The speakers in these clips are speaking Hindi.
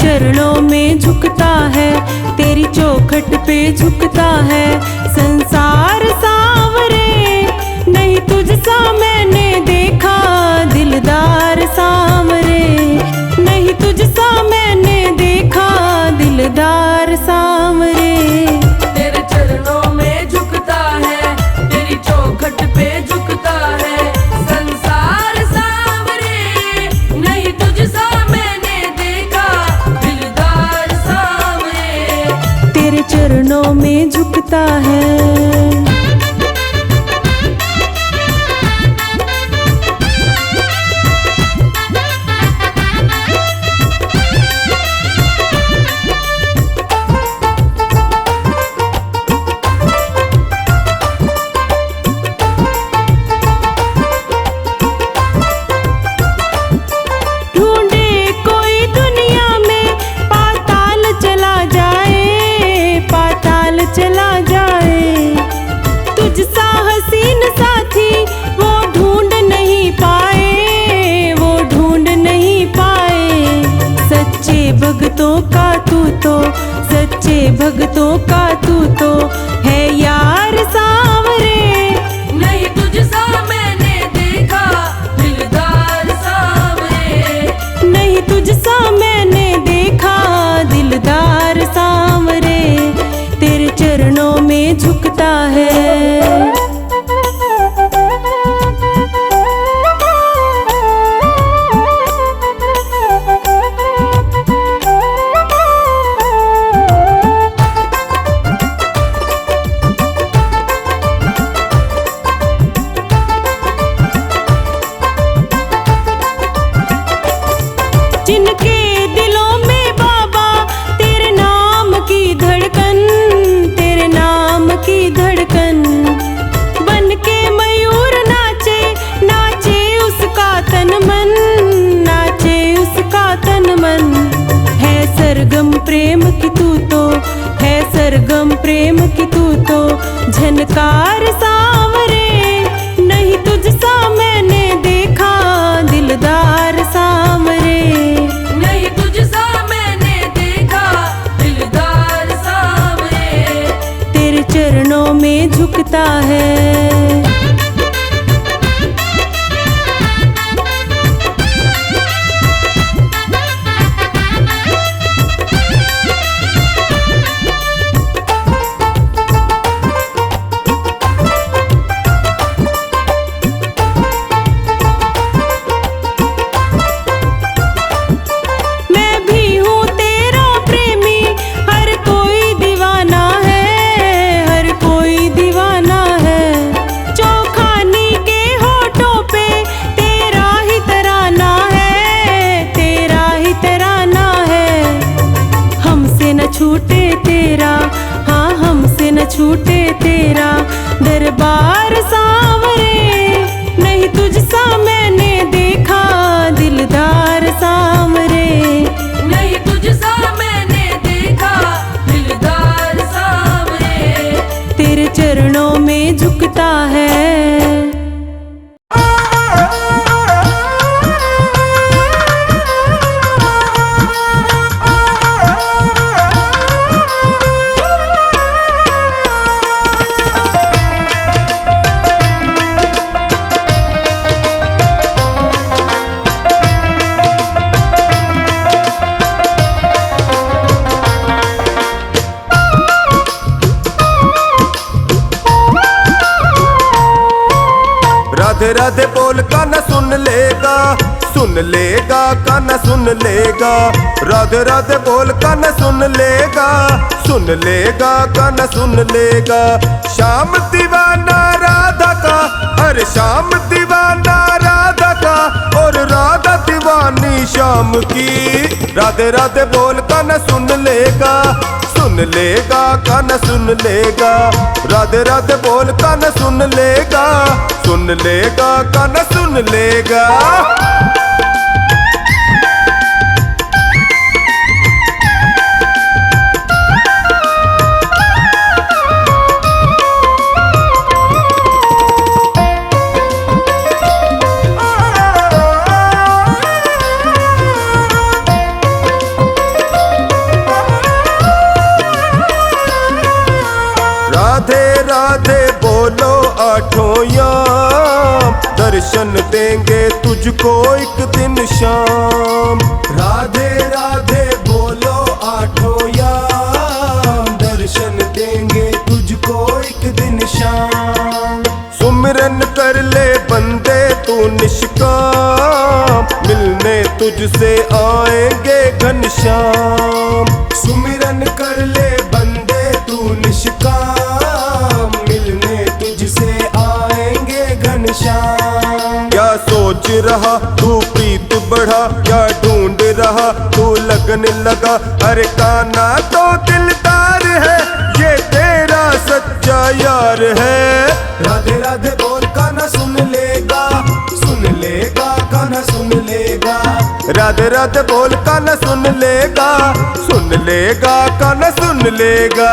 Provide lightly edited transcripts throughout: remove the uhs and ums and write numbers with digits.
चरणों में झुकता है, तेरी चौखट पे झुकता है संसार सांवरे। नहीं तुझसा मैंने देखा दिलदार सांवरे, नहीं तुझसा मैंने देखा दिलदार सांवरे। तेरे चरणों में झुकता है, तेरी चौखट पे झुकता है संसार सांवरे। नहीं तुझसा मैंने देखा दिलदार सांवरे। तेरे चरणों में झुकता है। चला जाए तुझसा हसीन साथी वो ढूंढ नहीं पाए, वो ढूंढ नहीं पाए। सच्चे भक्तों का तू तो, सच्चे भक्तों का तू तो है यार सांवरे। नहीं तुझसा मैंने देखा दिलदार सांवरे। नहीं तुझसा मैंने देखा दिलदार सांवरे। तेरे चरणों में झुकता है। जिनके दिलों में बाबा तेरे नाम की धड़कन, तेरे नाम की धड़कन बन के मयूर नाचे, नाचे उसका तन मन, नाचे उसका तन मन। है सरगम प्रेम की तू तो, है सरगम प्रेम की तू तो झनकार सांवरे। नहीं तुझसा मैंने देखा दिलदार सांवरे। नहीं तुझसा मैंने देखा दिलदार सांवरे। तेरे चरणों में झुकता है। छूटे तेरा, हाँ हमसे न छूटे तेरा दरबार सांवरे। नहीं तुझसा मैंने देखा दिलदार सांवरे। नहीं तुझसा मैंने देखा दिलदार सांवरे। तेरे चरणों में झुकता है। राधे राधे बोल काना सुन लेगा, सुन लेगा काना सुन लेगा। राधे राधे बोल काना सुन लेगा, सुन लेगा काना सुन लेगा। श्याम दीवाना राधा का, अरे श्याम दीवाना राधा का और राधा दीवानी श्याम की। राधे राधे बोल काना सुन लेगा, सुन लेगा काना सुन लेगा। राधे राधे बोल काना सुन लेगा, सुन लेगा काना सुन लेगा। दर्शन देंगे तुझको एक दिन शाम। राधे राधे बोलो आठों याम, दर्शन देंगे तुझको एक दिन शाम। सुमिरन कर ले बंदे तू निष्काम, मिलने तुझसे आएंगे घनश्याम। सुमिरन कर ले बंदे तू निष्काम, मिलने तुझसे आएंगे घनश्याम। क्या सोच रहा तू प्रीत बढ़ा, क्या ढूंढ रहा तू लगन लगा। अरे कान्हा तो दिलदार है, ये तेरा सच्चा यार है। राधे राधे बोल कान्हा सुन लेगा, सुन लेगा कान्हा सुन लेगा। राधे राधे बोल कान्हा सुन लेगा, सुन लेगा कान्हा सुन लेगा।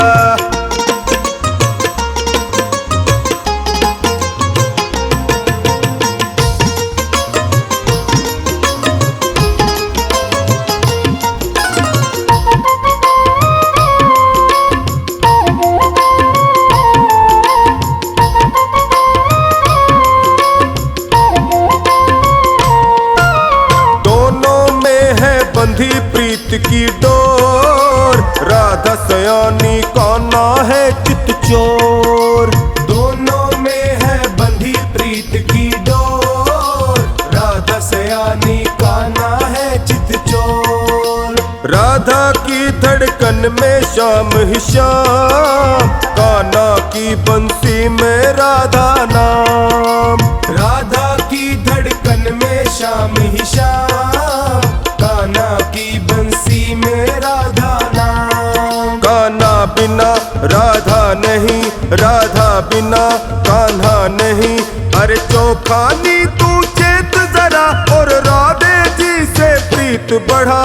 बंधी प्रीत की डोर, राधा सयानी कान्हा है चित चोर। दोनों में है बंधी प्रीत की डोर, राधा सयानी कान्हा है चित चोर। राधा की धड़कन में श्याम ही श्याम, कान्हा की बंसी में राधा नाम। राधा की धड़कन में श्याम ही श्याम, कान्हा की बंसी में राधा नाम। कान्हा बिना राधा नहीं, राधा बिना कान्हा नहीं। अरे चौखानी तू चेत जरा, और राधे जी से प्रीत बढ़ा।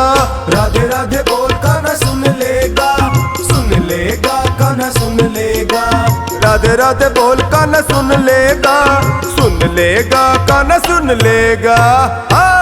राधे राधे बोल कान्हा सुन लेगा, सुन लेगा कान्हा सुन लेगा। राधे राधे बोल कान्हा सुन लेगा, सुन लेगा कान्हा सुन लेगा। हाँ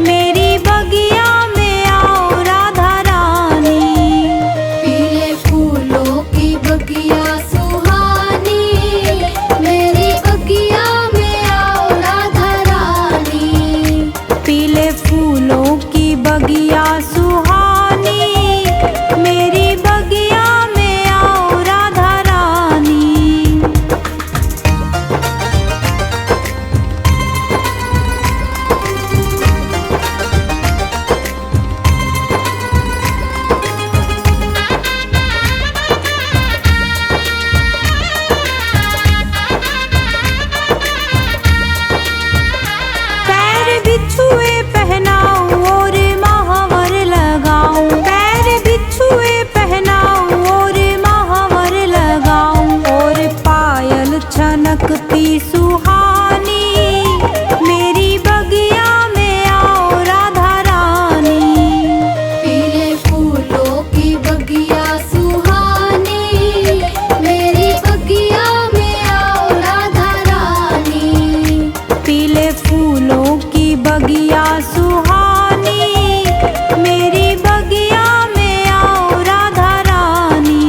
मेरी बगिया में आओ राधा रानी। पीले फूलों की बगिया सुहानी, मेरी बगिया में आओ राधा रानी। पीले फूलों की बगिया सुहानी, मेरी बगिया में आओ राधा रानी। पैर बिछुए पहनाऊं और महावर लगाऊं, पैर बिछुए पहनाऊं और महावर लगाऊं। और पायल छनकती सुहानी, मेरी बगिया में आओ राधा रानी। पीले फूलों की बगिया सुहानी, मेरी बगिया में आओ राधा रानी। पीले फूलों की बगिया सुहानी, मेरी बगिया में आओ राधा रानी।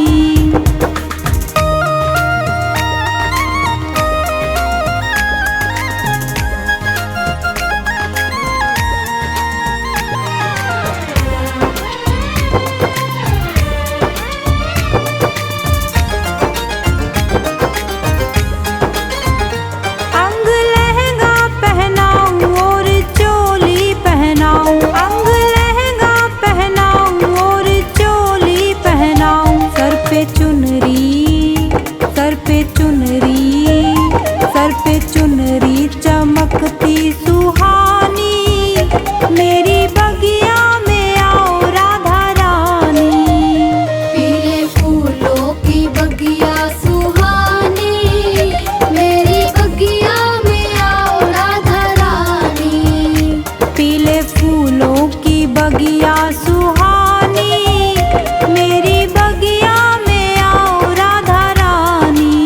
अंग लहंगा पहनाऊं और चोली पहनाऊं, अंग लहंगा पहनाऊं और चोली पहनाऊं। सर पे चुनरी, सर पे चुनरी, सर पे चुनरी चमकती सुहानी, मेरी बगिया में आओ राधा रानी। पीले फूलों की बगिया सुहानी, मेरी बगिया में आओ राधा रानी। पीले फूलों की बगिया सुहानी, मेरी बगिया में आओ राधा रानी।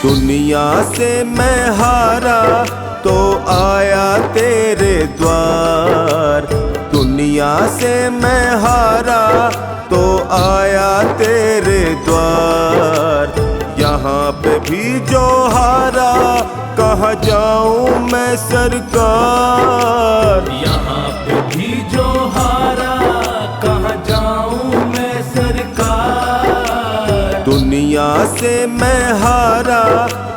दुनिया से मैं हारा तो आया तेरे द्वार, दुनिया से मैं हारा तो आया तेरे द्वार। यहाँ पे भी जो हारा कहाँ जाऊँ मैं सरकार, यहाँ पे भी जो हारा कहाँ जाऊँ मैं सरकार। दुनिया से मैं हारा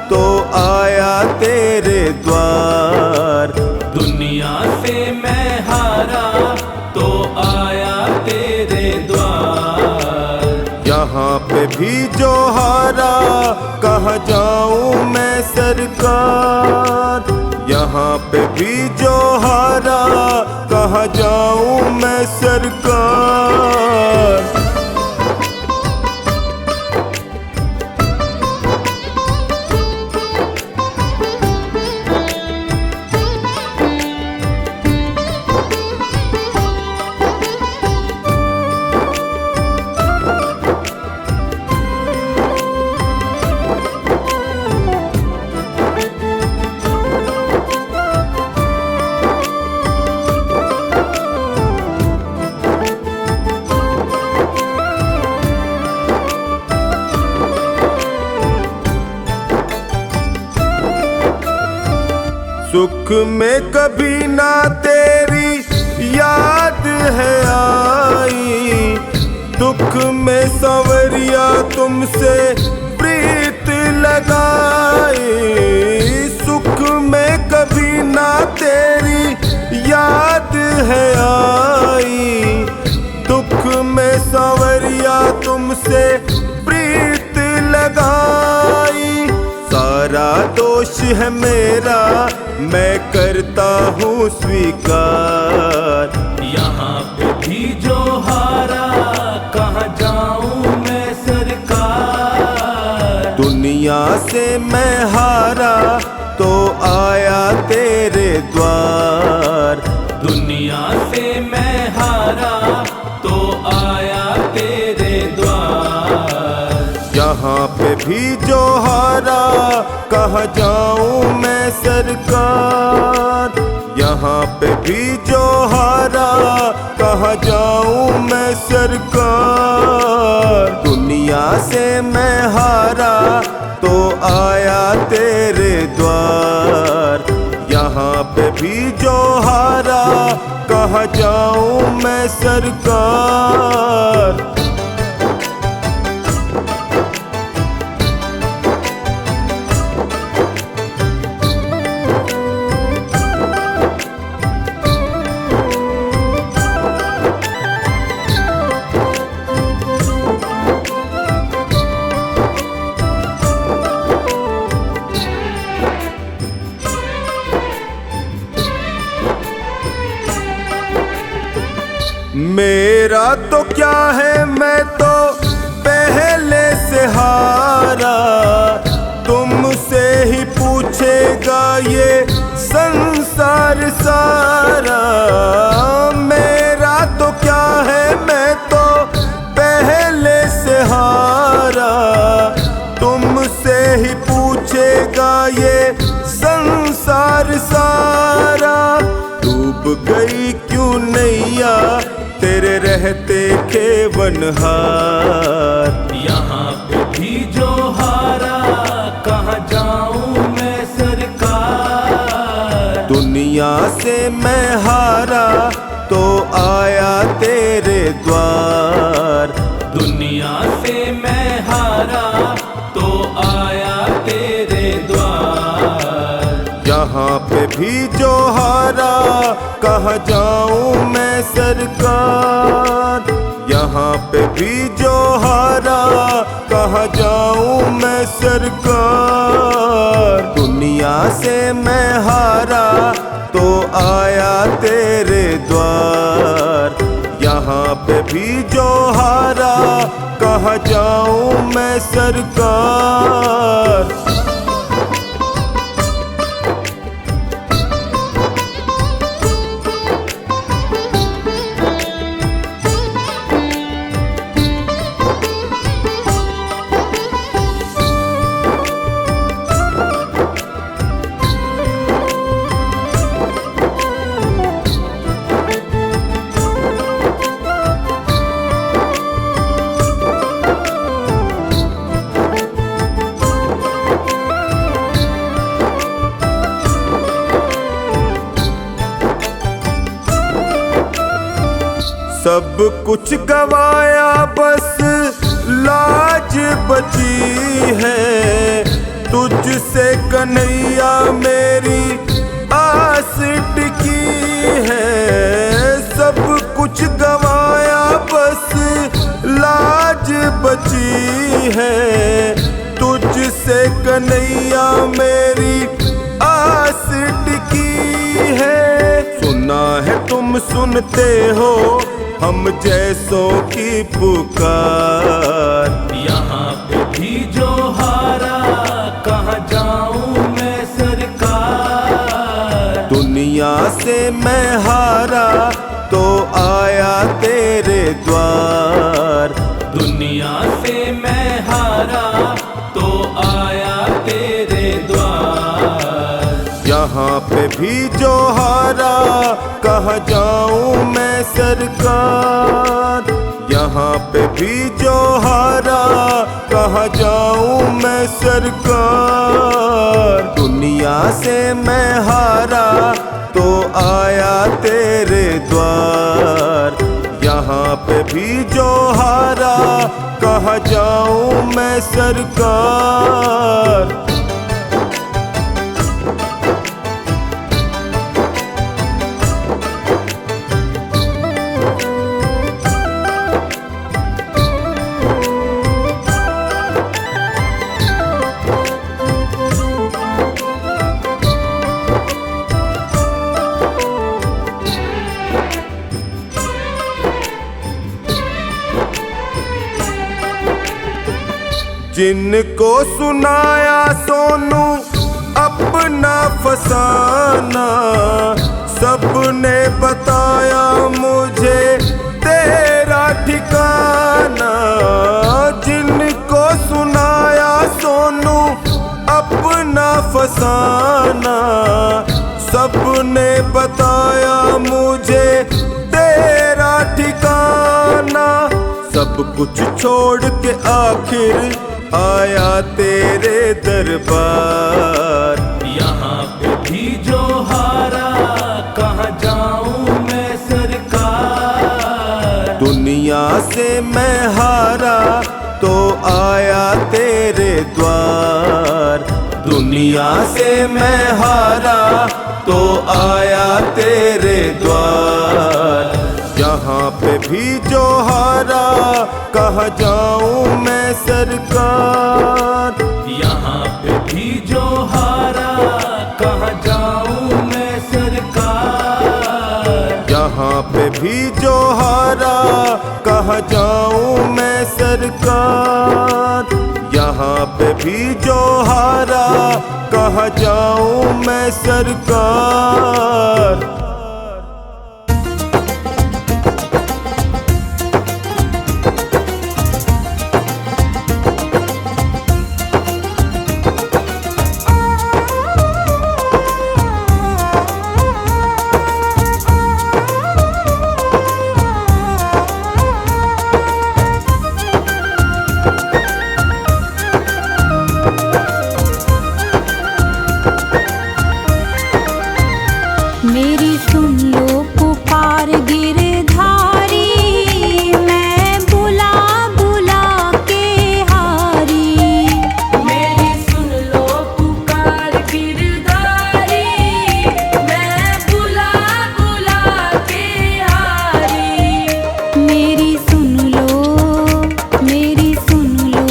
तो आया तेरे द्वार, दुनिया से मैं हारा तो आया तेरे द्वार। यहाँ पे भी जो हारा कहाँ जाऊँ मैं सरकार, यहाँ पे भी जो हारा कहाँ जाऊँ मैं सरकार। सुख में कभी ना तेरी याद है आई, दुख में संवरिया तुमसे प्रीत लगाई। सुख में कभी ना तेरी याद है आई, दुख में संवरिया तुमसे प्रीत लगाई। हारा दोष है मेरा, मैं करता हूँ स्वीकार। यहाँ पे भी जो हारा, कहाँ जाऊं मैं सरकार। दुनिया से मैं हारा तो आया तेरे द्वार। दुनिया से मैं हारा तो आया तेरे द्वार। यहाँ पे भी जो हारा, कहाँ जाऊं मैं सरकार। यहाँ पे भी जो हारा, कहाँ जाऊं मैं सरकार। दुनिया से मैं हारा तो आया तेरे द्वार। यहाँ पे भी जो हारा, कहाँ जाऊं मैं सरकार। मेरा तो क्या है, मैं तो पहले से हारा। तुमसे ही पूछेगा ये संसार सारा। मेरा तो क्या है, मैं तो पहले से हारा। तुमसे ही पूछेगा ये संसार सारा। डूब गई क्यों नैया तेरे रहते खेवनहार। यहाँ पे भी जो हारा, कहाँ जाऊं मैं सरकार। दुनिया से मैं हारा तो आया तेरे द्वार। दुनिया से मैं हारा तो आया तेरे द्वार। यहाँ पे भी जो हारा, कहाँ जाऊं मैं सरकार। यहाँ पे भी जो हारा, कहाँ जाऊं मैं सरकार। दुनिया से मैं हारा तो आया तेरे द्वार। यहाँ पे भी जो हारा, कहाँ जाऊं मैं सरकार। सब कुछ गवाया बस लाज बची है। तुझसे कन्हैया मेरी आस टिकी है। सब कुछ गवाया बस लाज बची है। तुझसे कन्हैया मेरी आस टिकी है। सुना है तुम सुनते हो हम जैसों की पुकार। यहाँ पे भी जो हारा, कहाँ जाऊं मैं सरकार। दुनिया से मैं हारा तो आया तेरे द्वार। दुनिया से मैं हारा तो आया तेरे द्वार। यहाँ पे भी जो हारा, कहाँ जाऊं मैं सरकार। यहाँ पे भी जो हारा, कहाँ जाऊं मैं सरकार। दुनिया से मैं हारा तो आया तेरे द्वार। यहाँ पे भी जो हारा, कहाँ जाऊं मैं सरकार। जिनको सुनाया सोनू अपना फसाना, सबने बताया मुझे तेरा ठिकाना। जिनको सुनाया सोनू अपना फसाना, सबने बताया मुझे तेरा ठिकाना। सब कुछ छोड़ के आखिर आया तेरे दरबार। यहाँ पे भी जो हारा, कहाँ जाऊं मैं सरकार। दुनिया से मैं हारा तो आया तेरे द्वार। दुनिया से मैं हारा तो आया तेरे द्वार। यहाँ पे भी जो हारा, कहाँ जाऊं मैं सरकार। यहाँ पे भी जो हारा, कहाँ जाऊं मैं सरकार। यहाँ पे भी जो हारा, कहाँ जाऊं मैं सरकार। यहाँ पे भी जो हारा, कहाँ जाऊं मैं सरकार। मेरी सुन लो पुकार गिरधारी, मैं बुला बुला के हारी। मेरी सुन लो पुकार गिरधारी, मैं बुला बुला के हारी। मेरी सुन लो, मेरी सुन लो,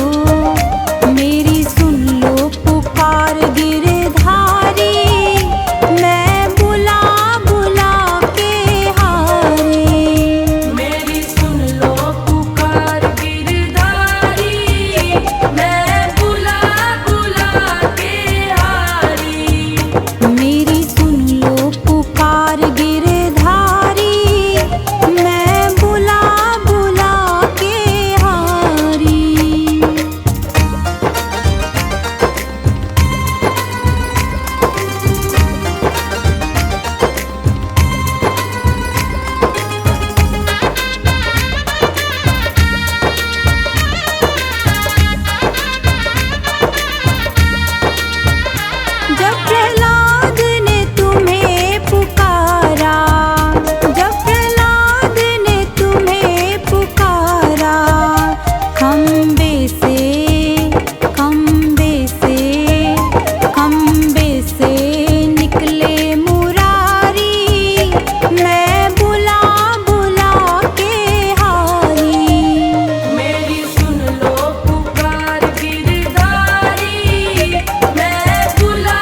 मेरी सुन लो पुकार गिरधारी, मैं बुला बुला के हारी। मेरी सुन लो पुकार गिरधारी, मैं बुला बुला के हारी। मेरी सुन लो पुकार गिरधारी, मैं बुला बुला के हारी। जब प्रहलाद ने तुम्हें पुकारा, जब प्रहलाद ने तुम्हें पुकारा, खम्बे से, खम्बे से, खम्बे से निकले मुरारी, मैं बुला बुला के हारी। मेरी सुन लो पुकार गिरधारी, मैं बुला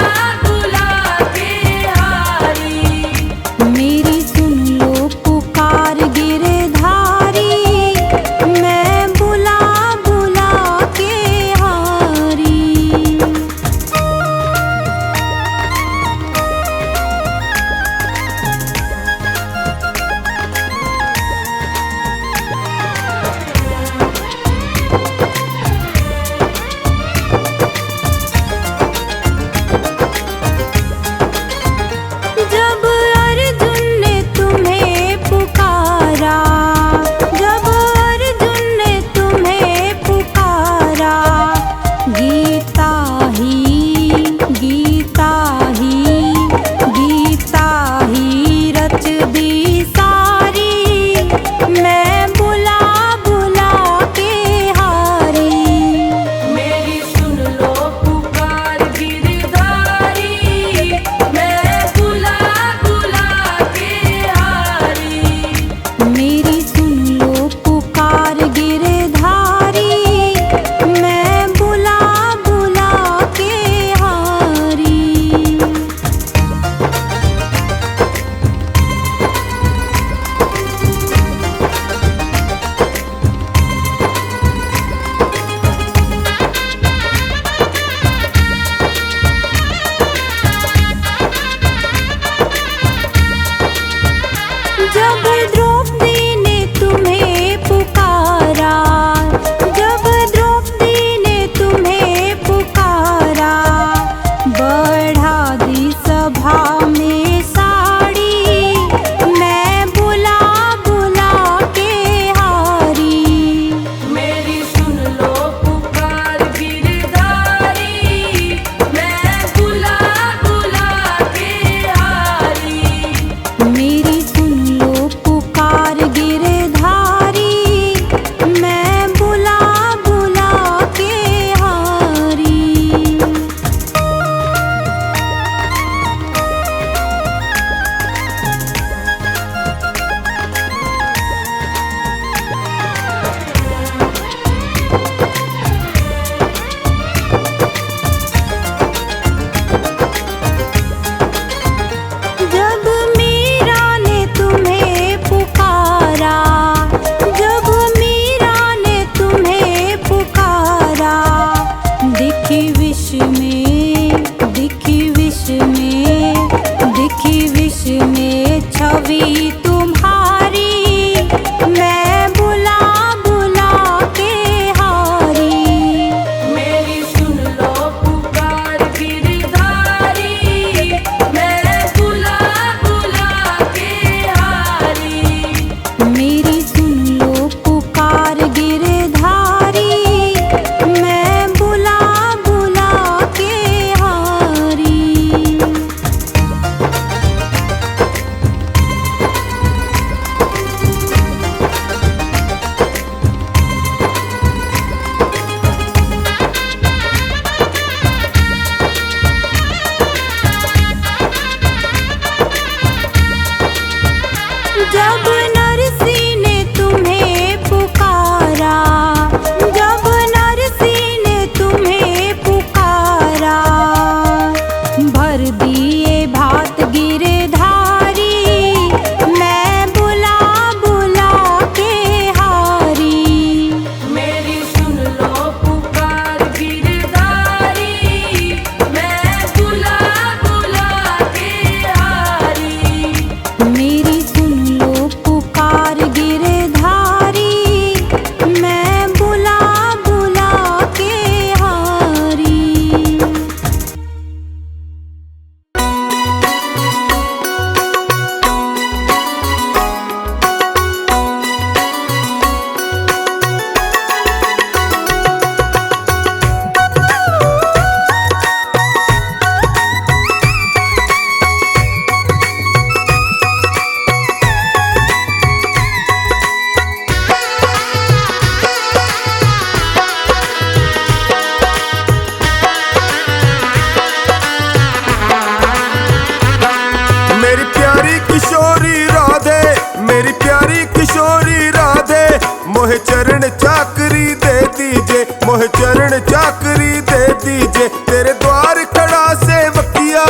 मोहे चरण चाकरी दे दीजे, मोहे चरण चाकरी दे दीजे। तेरे द्वार खड़ा सेवकिया,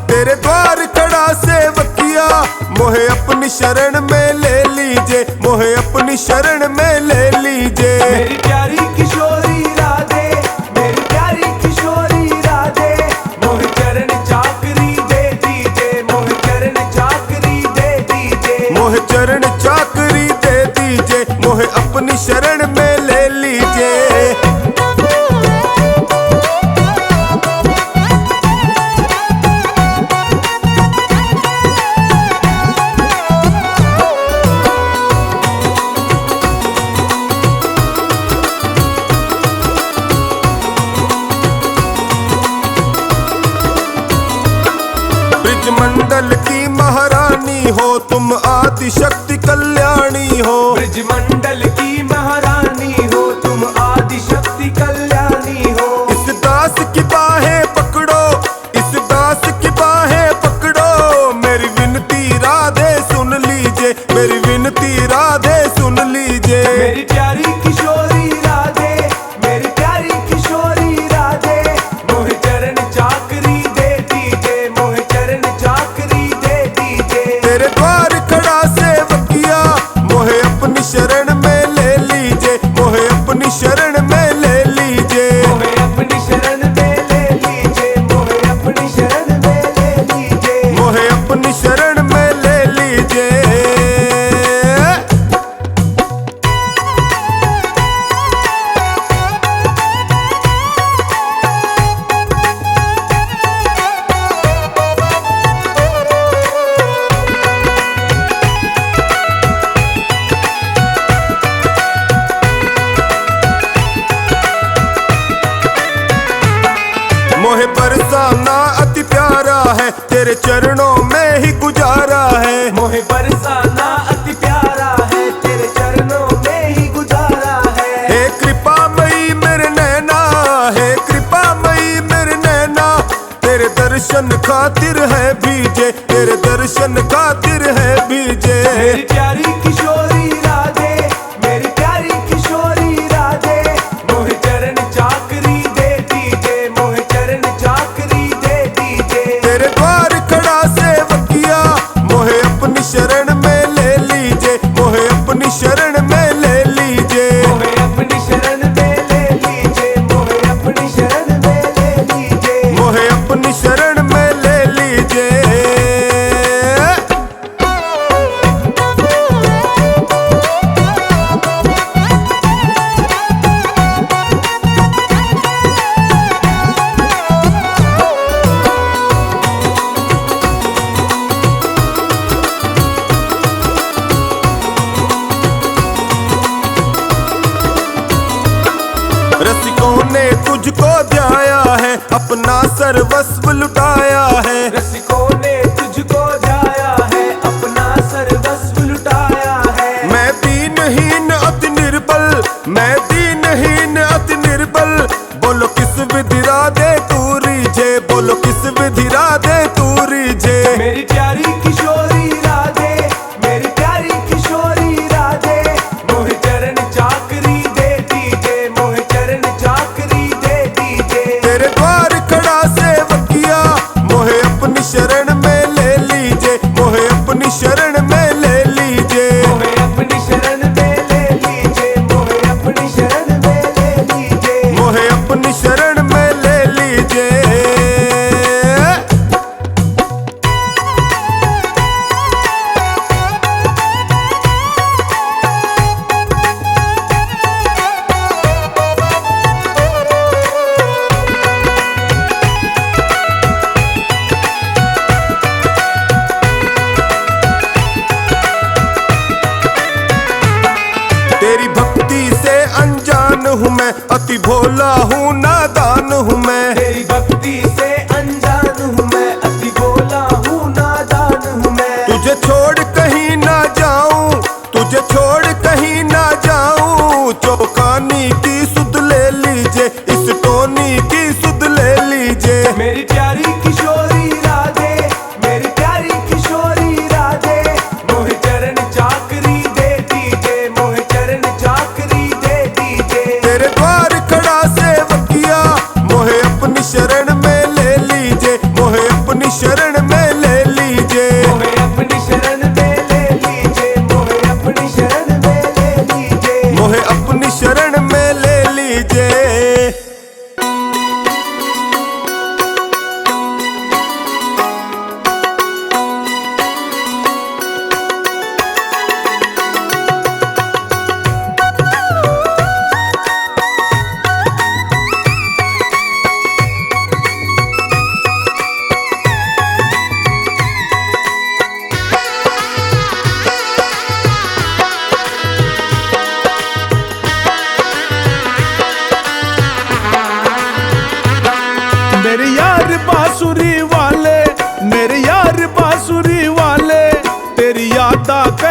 तेरे द्वार खड़ा सेवकिया, मोहे अपनी शरण में ले लीजे, मोहे अपनी शरण में ले लीजे। मेरी प्यारी किशोरी राधे, मेरी प्यारी किशोरी राधे, मोहे चरण चाकरी दे दीजे, मोहे चरण चाकरी दे दीजे। मोहे चरण चाकरी दे दीजे, मोहे अपनी शरण में ले लीजे। ब्रजमंडल की महारानी हो तुम, आदि शक्ति कल्याणी हो। ब्रजमंडल की महारानी हो तुम, आदि शक्ति कल्याणी हो। इस दास की बाहें पकड़ो, इस दास की बाहें पकड़ो, मेरी विनती राधे सुन लीजे, मेरी विनती राधे सुन लीजे। मेरी प्यारी किशोरी राधे, मेरी प्यारी किशोरी राधे, मोहे चरण चाकरी दे दीजे, मोहे चरण चाकरी दे दीजे। तेरे द्वार खड़ा सेवकिया, मोहे अपनी शरण में ले लीजे, मोहे अपनी शरण में ले लीजे। मोहे अपनी शरण में ले लीजे, मोहे अपनी शरण में ले लीजे। मोहे अपनी शरण में ले लीजे। मोहे बरसाना अति प्यारा है, तेरे चरणों में ही गुजारा है। मोहे बरसाना अति प्यारा है, तेरे चरणों में ही गुजारा है। हे कृपामयी मेरे नैना, हे कृपामयी मेरे नैना, तेरे दर्शन खातिर है भीजे, तेरे दर्शन खातिर है भीजे। मेरी प्यारी किशोरी राधे, मेरी प्यारी किशोरी राधे, मोहे चरण चाकरी दे दीजे, मोहे चरण चाकरी दे दीजे। तेरे द्वार खड़ा सेवकिया, मोहे अपनी शरण में ले लीजे, मोहे अपनी शरण में ले लीजे। मोहे अपनी शरण में ले लीजे, मोहे अपनी शरण में ले लीजे। मोहे अपनी शरण में ले लीजे। रसिकों ने तुझको ध्याया है, अपना सर्वस्व लुटाया है। रसिकों ने तुझको ध्याया है, अपना सर्वस्व लुटाया है। मैं दीनहीन अति निर्बल, मैं दीनहीन अति निर्बल, बोलो किस विधि राधे तू रीझे, बोलो किस विधि राधे तू रीझे। मेरी प्यारी किशोरी राधे, मेरी प्यारी किशोरी राधे, मोहे चरण चाकरी दे दीजे, मोहे चरण चाकरी दे दीजे। तेरे द्वार खड़ा सेवकिया, मोहे अपनी शरण में ले लीजे, मोहे अपनी शरण में ले लीजे। मोहे अपनी शरण में ले लीजे, मोहे अपनी शरण में ले लीजे। मोहे अपनी शरण में ले लीजे। तेरी भक्ति से अनजान हूँ मैं, अति भोला हूँ नादान हूँ मैं। तेरी भक्ति से अनजान हूँ मैं, अति भोला हूँ नादान हूँ मैं। तुझे छोड़ कहीं ना जाऊं, तुझे छोड़ कहीं ना जाऊं, चौकानी की सुध ले लीजे, इस टोनी की सुध ले लीजे। मेरी प्यारी किशोरी राधे, मेरी प्यारी किशोरी राधे, मोहे चरण चाकरी दे दीजे, मोहे चरण चाकरी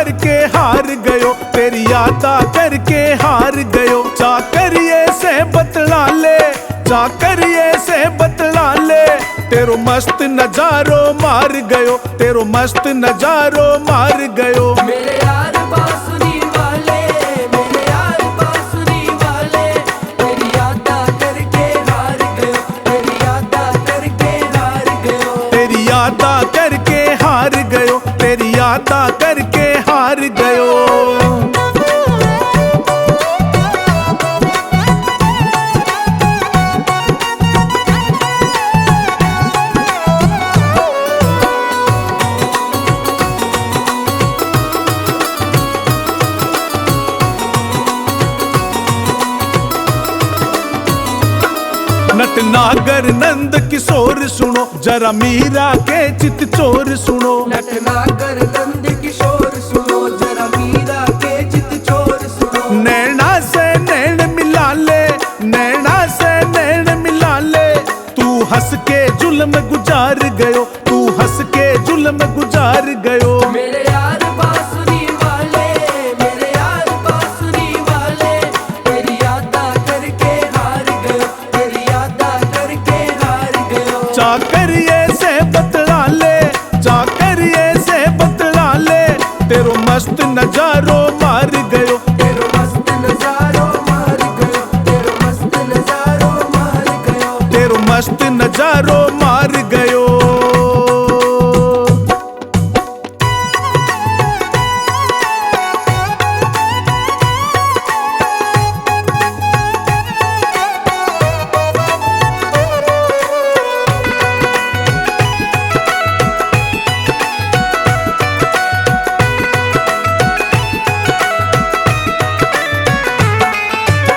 करके हार गयो, तेरी यादा करके हार गयो। चाकरिए से बतला ले, चाकरिए से बतला ले, तेरो मस्त नजारो मार गयो, तेरो मस्त नजारो मार गयो। मेरे यार बांसुरी वाले, मेरे यार बांसुरी वाले, तेरी यादा करके हार गयो, तेरी यादा करके हार गयो। तेरी यादा करके हार गयो, तेरी यादा करके हार गयो। नटनागर नंद किशोर सुनो, जरा मीरा के चित चोर सुनो। नटनागर नंद किशोर सुनो, जरा मीरा के चित चोर सुनो। नैना से नैन मिला ले, नैना से नैन मिला ले, तू हंस के जुल्म गुजार गयो, तू हंस के जुल्म गुजार गयो। मेरे यार बांसुरी वाले, मेरे यार बांसुरी वाले, तेरी यादा करके हार गयो, तेरी यादा करके हार गयो। चाकरिए से बतला ले, चाकरिए से बतला ले, तेरो मस्त नजारो मार गयो। तेरो मस्त नजारो मार गयो, तेरो मस्त नजारो मार गयो। तेरो मस्त नजारो मार गयो।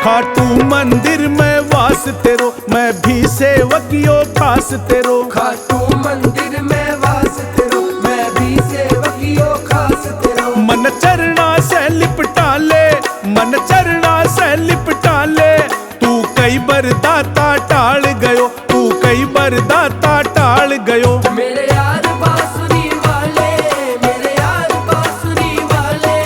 खाटू मंदिर में वास तेरो, मैं भी सेवकियो खास तेरो। खाटू मंदिर में वास तेरो, मैं भी सेवकियो खास तेरो। मन चरना से लिपटा ले, मन चरना से लिपटा ले, तू कई बार दाता टाल गयो, तू कई बार दाता टाल गयो। मेरे यार बांसुरी वाले, मेरे यार बांसुरी वाले,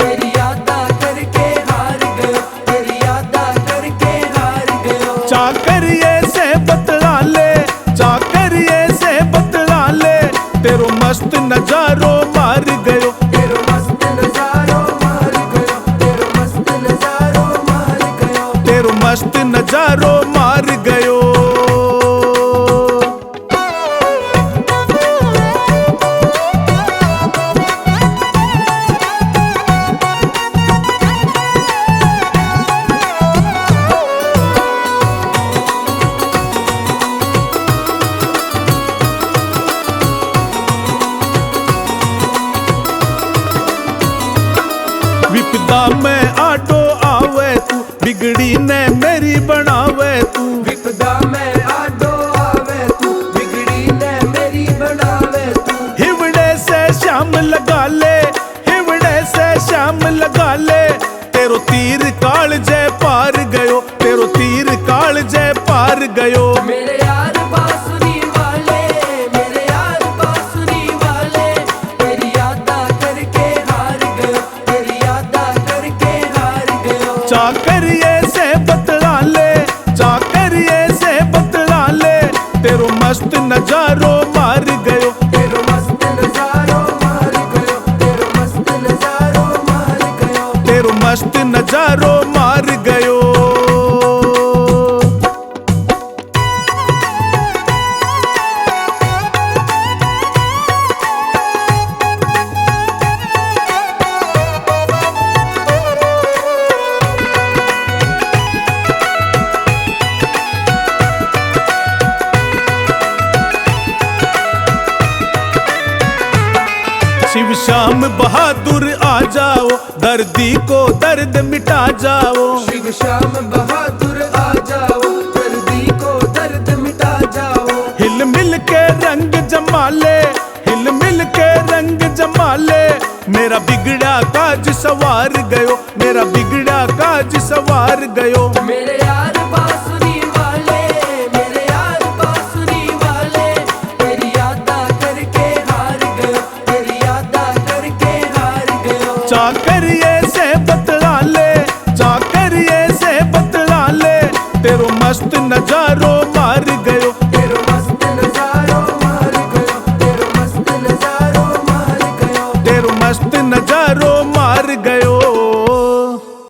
तेरी यादा करके हार गयो, तेरी यादा करके हार गयो। चाकरिए से बतला ले, चाकरिए से बतला ले, तेरो मस्त नजारो मार गयो। तेरो मस्त नजारो मार गयो, तेरो मस्त नजारो मार गयो। तेरो मस्त नजारो मार गयो। विपदा में आटो आवे तू, बिगड़ी ने मेरी बनावे तू। विपदा में आडो आवे तू, बिगड़ी ने मेरी बनावे तू। हिवड़े से श्याम लगा ले, हिवड़े से श्याम लगा ले, तेरो तीर काल जय पार गयो, तेरो तीर काल जय पार गयो। मेरे यार बांसुरी वाले, मेरे यार बांसुरी वाले, तेरी यादा करके हार गयो, तेरी यादा करके हार गयो। चाकरिए से बतला ले, चाकरिए से बतला ले, तेरो मस्त नजारो मार गयो। तेरो मस्त नजारो मार गयो, तेरो मस्त नजारो मार गयो। तेरो मस्त नजारो मार गयो। शिव श्याम बहादुर आ जाओ, दर्दी को दर्द मिटा जाओ। शिव श्याम बहादुर आ जाओ, दर्दी को दर्द मिटा जाओ। हिल मिल के रंग जमा ले, हिल मिल के रंग जमा ले, मेरा बिगड़ा काज सवार गयो, मेरा बिगड़ा काज सवार गयो। मेरे यार बांसुरी वाले, मेरे यार बांसुरी वाले, तेरी यादा करके हार गयो, तेरी यादा करके हार गयो। मस्त नजारो मार गयो। तेरो मस्त नजारो मार गयो, तेरो मस्त नजारो मार गयो। तेरो मस्त नजारो मार गयो।